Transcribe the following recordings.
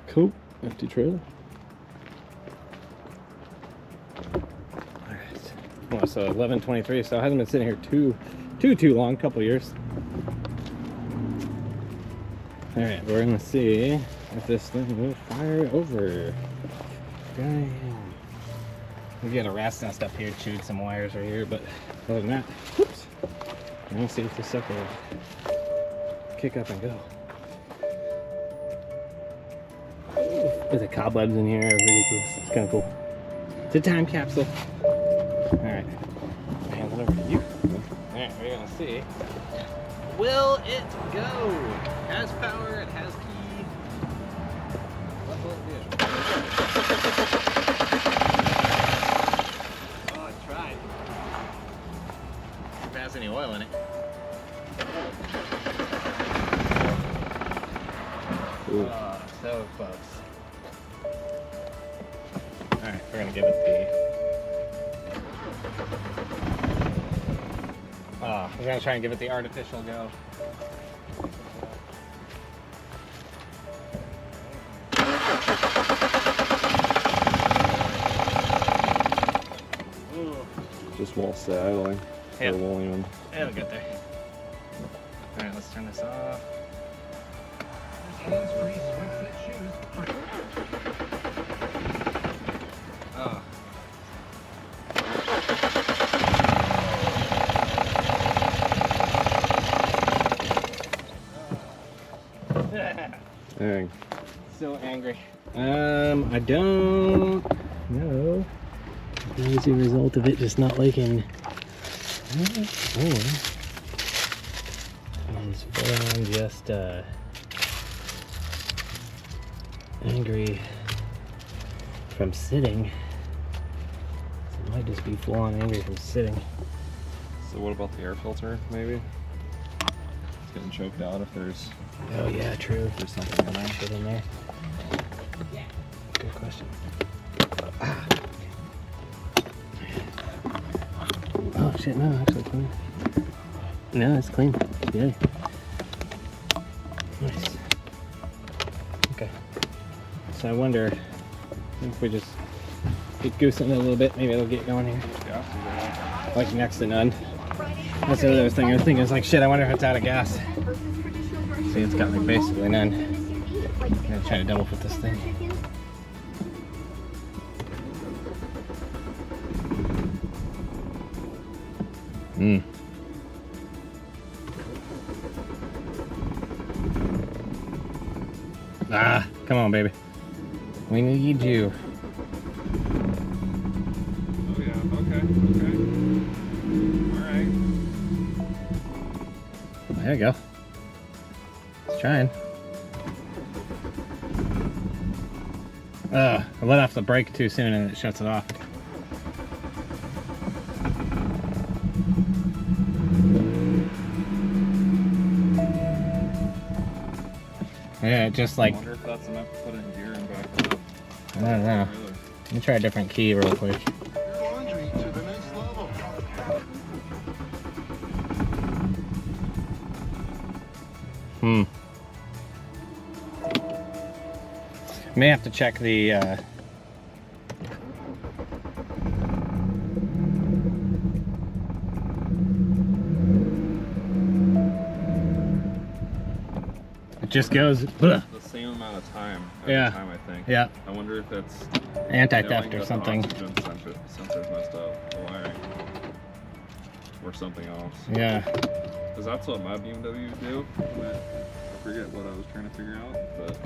Cool. Empty trailer. Alright. Well, so 11/23, so it hasn't been sitting here too long, couple years. Alright, we're gonna see if this thing will fire over. Damn. We got a rat's nest up here, chewed some wires right here, but other than that, whoops. We're gonna see if this sucker will kick up and go. There's a cobwebs in here, ridiculous. It's kind of cool. It's a time capsule. Alright, hand it over to you. Alright, we're gonna see. Will it go? It has power, it has key. What will it do? Oh, it tried. Didn't pass any oil in it. Oh, so close. Alright, we're gonna give it the we're gonna try and give it the artificial go. Just won't stay idling. Yep. It won't even. It'll get there. Alright, let's turn this off. Oh. Dang. So angry. I don't know. As a result of it just not liking is full on just angry from sitting. It might just be full on angry from sitting. So what about the air filter, maybe? It's getting choked out if there's... Oh yeah, true. If there's something in there. Shit in there. Good question. Ah. Oh shit, no, actually clean. No, it's clean. Yeah. Nice. Okay. So I wonder if we just get goosing it a little bit, maybe it'll get going here. Yeah. Like next to none. That's the other thing I was thinking. It's like, shit, I wonder if it's out of gas. See, it's got like basically none. I'm gonna try to double put this thing. Ah, come on, baby. We need you. Oh yeah, okay. Alright. There you go. It's trying. I let off the brake too soon and it shuts it off. Yeah, just like... I wonder if that's enough to put it in gear and back up. I don't know. Really? Let me try a different key real quick. Laundry to the next level. May have to check the it just goes The same amount of time every time, I think. Yeah. I wonder if it's anti-theft or something. oxygen sensor's messed up, the wiring. Or something else. Yeah. Because that's what my BMW do. I forget what I was trying to figure out, but...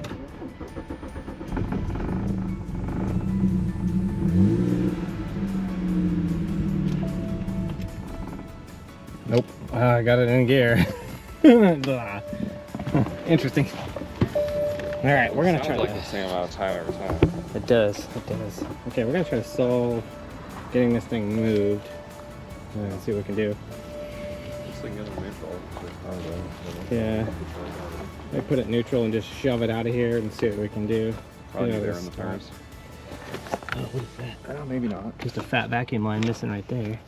Nope. I got it in gear. Interesting. All right, we're gonna try like to... the same amount of time every time. It does. It does. Okay, we're gonna try to solve getting this thing moved. See what we can do. Just like get it neutral. Yeah. I put it neutral and just shove it out of here and see what we can do. Probably You know, there this in the tires. Oh, what is that? Oh, maybe not. Just a fat vacuum line missing right there.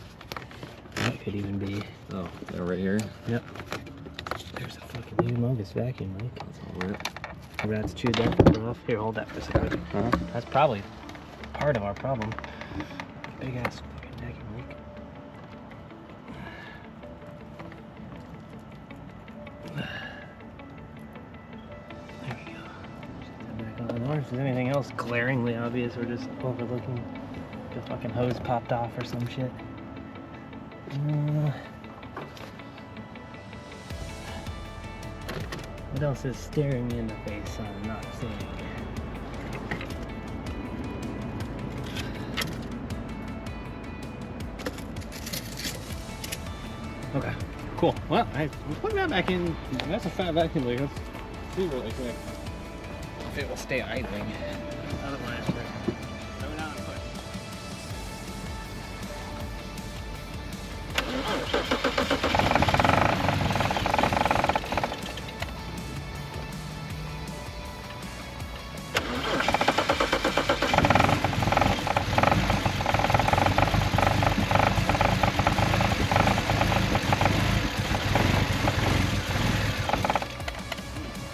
That could even be. Oh, they're right here. Yep. There's a fucking humongous vacuum leak. That's all weird. Rats chewed that filter off. Here, hold that for a second. Huh? That's probably part of our problem. Big ass fucking vacuum leak. There we go. Just back on. I wonder if there's anything else glaringly obvious we're just overlooking. The fucking hose popped off or some shit. What else is staring me in the face I'm not seeing? Okay, cool. Well, I put that back in. That's a fat vacuum leak. Let's see really quick if it will stay idling. Otherwise, we're going on foot.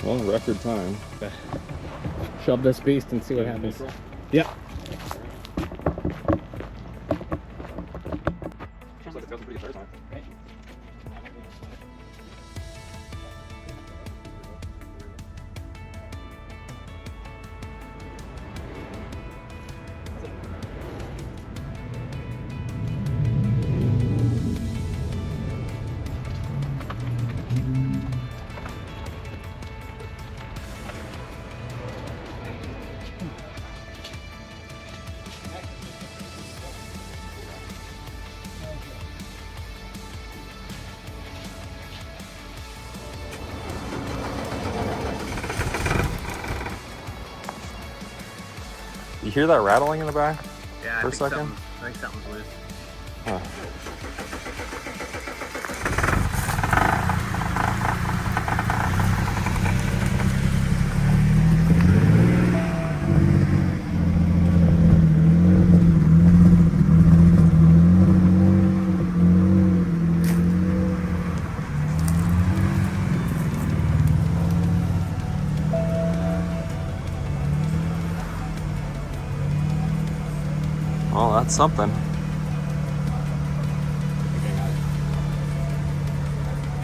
Well, record time. Shove this beast and see what happens. Yep. Seems like it's got some pretty fair time. You hear that rattling in the back? Yeah, For a second? I think something's loose. Huh. Well, that's something.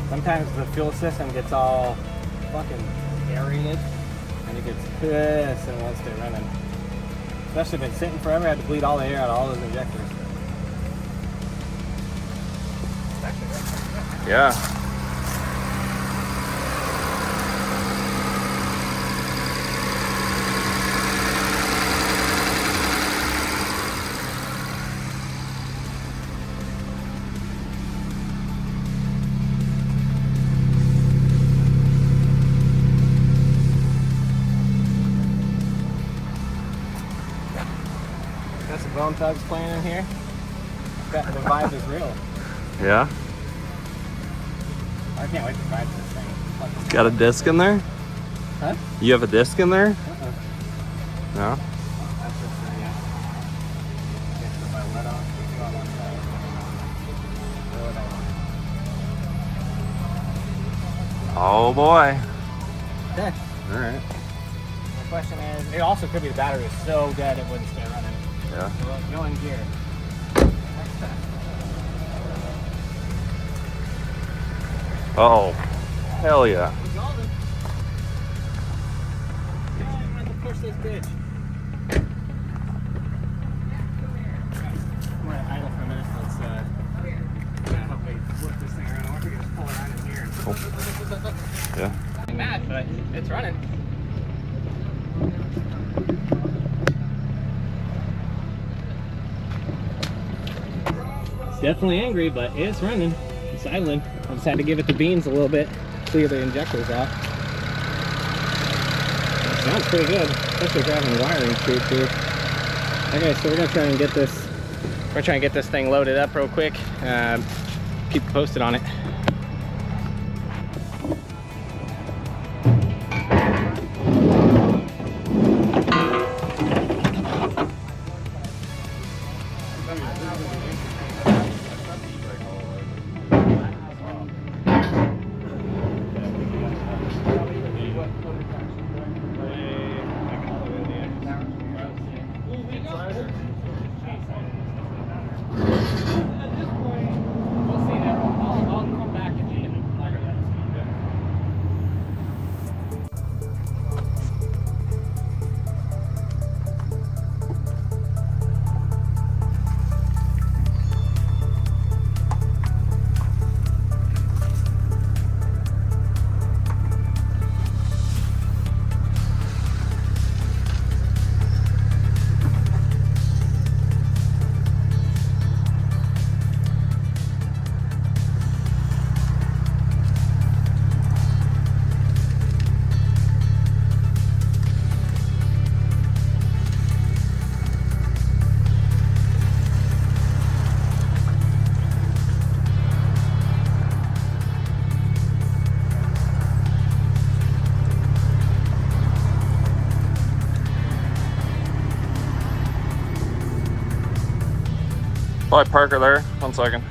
Sometimes the fuel system gets all fucking aerated and it gets pissed and wants to run in. Especially if it's sitting forever, I had to bleed all the air out of all those injectors. Yeah. Got some Bone Thugs playing in here. The vibe is real. Yeah? I can't wait to ride this thing. Got a disc in there? Huh? You have a disc in there? Uh-uh. No? That's just if I let off, we go on one side. Throw it out. Oh boy. Okay. Alright. The question is, it also could be the battery is so dead it wouldn't stay running. Yeah. So let's go in gear. Oh. Hell yeah. We're golden. I'm gonna have to push this bitch. I'm gonna idle for a minute. Let's help me flip this thing around. Or we can just pull it around in here. Cool. Yeah. Nothing mad, but it's running. It's definitely angry, but it's running. It's idling. I just had to give it the beans a little bit, clear the injectors out. It sounds pretty good, especially if you're having wiring shoot too. Okay, so we're gonna try and get this. We're trying to get this thing loaded up real quick. Keep you posted on it. probably park her there. 1 second.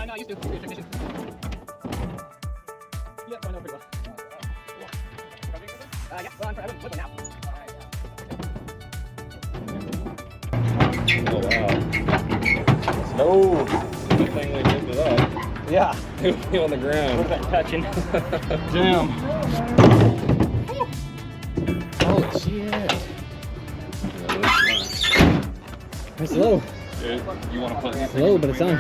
I used to. Transmission. Yep, I know pretty well. Yeah, well, I'm flipping now. Oh wow. Snow. It's a good thing we picked it up. Yeah. It would be on the ground. What about touching? Damn. Oh shit. It's low. Dude, you want to put anything Low, but it's on.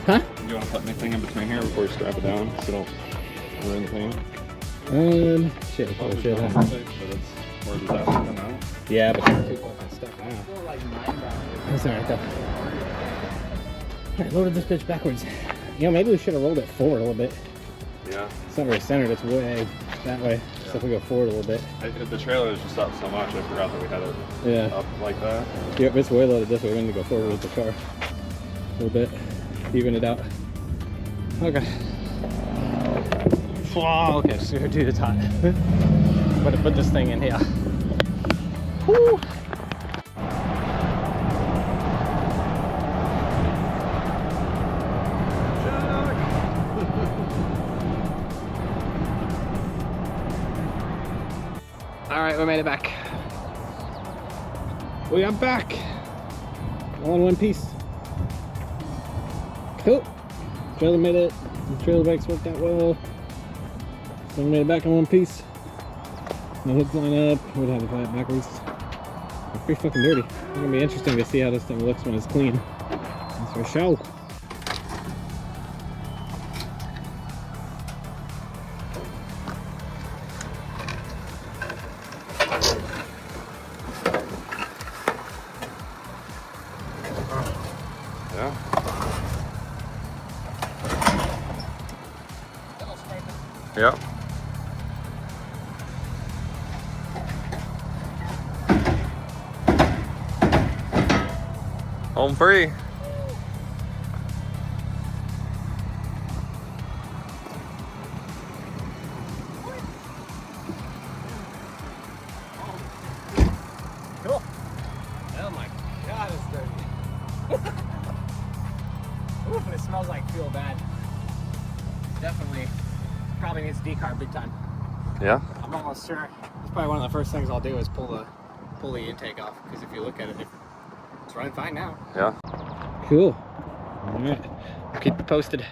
Huh? You want to put anything in between here before you strap it down so don't ruin the paint? Shit. Oh, But shit. it's, where does that come out? Yeah, but it's too fucking stuck now. That's alright though. Alright, loaded this bitch backwards. You know, maybe we should have rolled it forward a little bit. Yeah. It's not very centered, it's way that way. Yeah. So if we go forward a little bit. The trailer is just up so much, I forgot that we had it up like that. Yep, it's way loaded this way. We need to go forward with the car a little bit. Even it out. Okay. Oh, okay, so dude, it's hot. I'm gonna put this thing in here. Woo! Alright, we made it back. We got back! All in one piece. Cool. Trailer made it. The trailer brakes worked out well. So we made it back in one piece. No hooks line up. We'd have to fly it backwards. It's pretty fucking dirty. It's gonna be interesting to see how this thing looks when it's clean. That's for sure. Yeah. Yep. Home free. Cool. Oh my god, it's dirty. Ooh, but it smells like fuel bad. Definitely, probably needs decarb big time. Yeah. I'm almost sure. It's probably one of the first things I'll do is pull the intake off, because if you look at it, it's running fine now. Yeah. Cool. All right. I'll keep you posted.